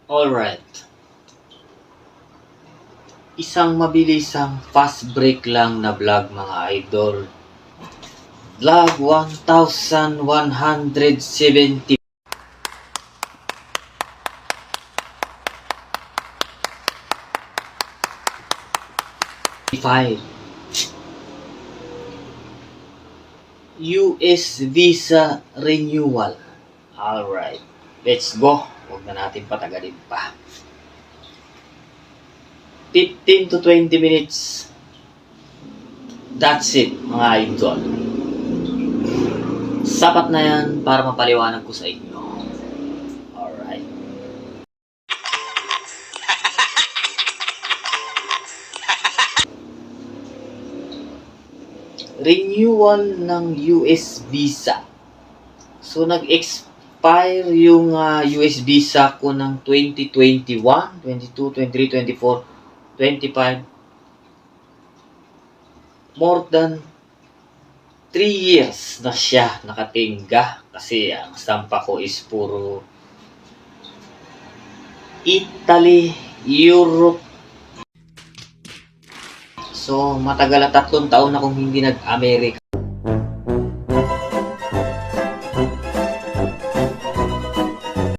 Alright, isang mabilisang fast break lang na vlog mga idol. Vlog 1170. US Visa Renewal. Alright, let's go. Huwag na natin patagalin pa. 15 to 20 minutes. That's it, mga idol. Sapat na yan para mapaliwanag ko sa inyo. Alright. Renewal ng US Visa. So, nag-expire yung US Visa ko ng 2021, 22, 23, 24, 25. More than 3 years na siya nakatingga kasi ang stampa ko is puro Italy, Europe. So, matagal na 3 taon na kung hindi nag-Amerika.